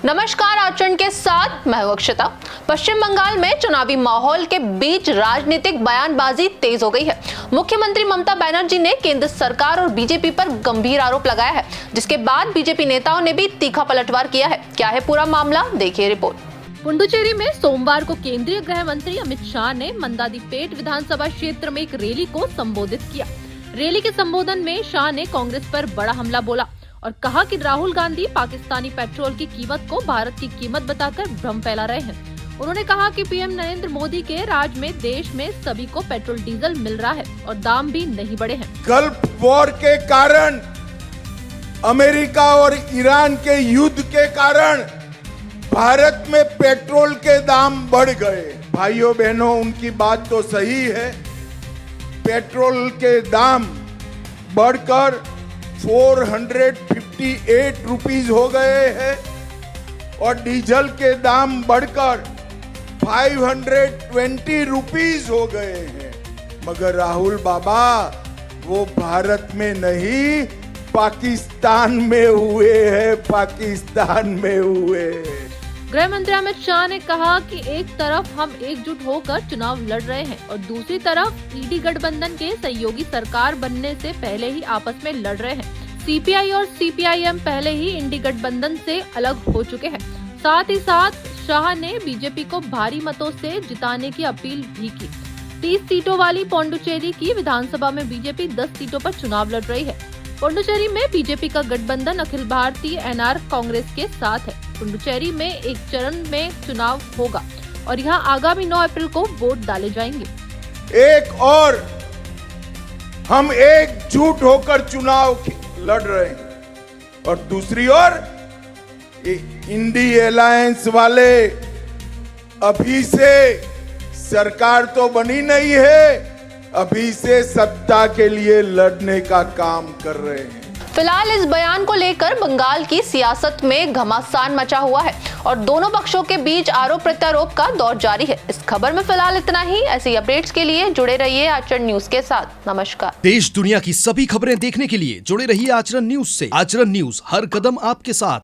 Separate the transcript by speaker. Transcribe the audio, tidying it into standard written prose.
Speaker 1: नमस्कार, आचरण के साथ मैं हूं अक्षता। पश्चिम बंगाल में चुनावी माहौल के बीच राजनीतिक बयानबाजी तेज हो गई है। मुख्यमंत्री ममता बनर्जी ने केंद्र सरकार और बीजेपी पर गंभीर आरोप लगाया है, जिसके बाद बीजेपी नेताओं ने भी तीखा पलटवार किया है। क्या है पूरा मामला, देखिए रिपोर्ट।
Speaker 2: पुडुचेरी में सोमवार को केंद्रीय गृह मंत्री अमित शाह ने मंदादीपेट विधानसभा क्षेत्र में एक रैली को संबोधित किया। रैली के संबोधन में शाह ने कांग्रेस पर बड़ा हमला बोला और कहा कि राहुल गांधी पाकिस्तानी पेट्रोल की कीमत को भारत की कीमत बताकर भ्रम फैला रहे हैं। उन्होंने कहा कि पीएम नरेंद्र मोदी के राज में देश में सभी को पेट्रोल डीजल मिल रहा है और दाम भी नहीं बढ़े हैं।
Speaker 3: गल्फ वॉर के कारण, अमेरिका और ईरान के युद्ध के कारण भारत में पेट्रोल के दाम बढ़ गए। भाइयों बहनों, उनकी बात तो सही है। पेट्रोल के दाम बढ़कर 458 रुपीज हो गए हैं और डीजल के दाम बढ़कर 520 रुपीज हो गए हैं। मगर राहुल बाबा, वो भारत में नहीं पाकिस्तान में हुए हैं, पाकिस्तान में हुए हैं।
Speaker 2: गृह मंत्री अमित शाह ने कहा कि एक तरफ हम एकजुट होकर चुनाव लड़ रहे हैं और दूसरी तरफ ईडी गठबंधन के सहयोगी सरकार बनने से पहले ही आपस में लड़ रहे हैं। सीपीआई और सीपीआईएम पहले ही इंडी गठबंधन से अलग हो चुके हैं। साथ ही साथ शाह ने बीजेपी को भारी मतों से जिताने की अपील भी की। 30 सीटों वाली पुडुचेरी की विधानसभा में बीजेपी 10 सीटों पर चुनाव लड़ रही है। पुडुचेरी में बीजेपी का गठबंधन अखिल भारतीय एनआर कांग्रेस के साथ है। पुडुचेरी में एक चरण में चुनाव होगा और यहां आगामी 9 अप्रैल को वोट डाले जाएंगे।
Speaker 3: एक और हम एकजुट होकर चुनाव लड़ रहे हैं और दूसरी ओर इंडी अलायंस वाले अभी से सरकार तो बनी नहीं है, अभी से सत्ता के लिए लड़ने का काम कर रहे हैं।
Speaker 1: फिलहाल इस बयान को लेकर बंगाल की सियासत में घमासान मचा हुआ है और दोनों पक्षों के बीच आरोप प्रत्यारोप का दौर जारी है। इस खबर में फिलहाल इतना ही। ऐसी अपडेट्स के लिए जुड़े रहिए आचरण न्यूज के साथ। नमस्कार।
Speaker 4: देश दुनिया की सभी खबरें देखने के लिए जुड़े रहिए आचरण न्यूज से। आचरण न्यूज, हर कदम आपके साथ।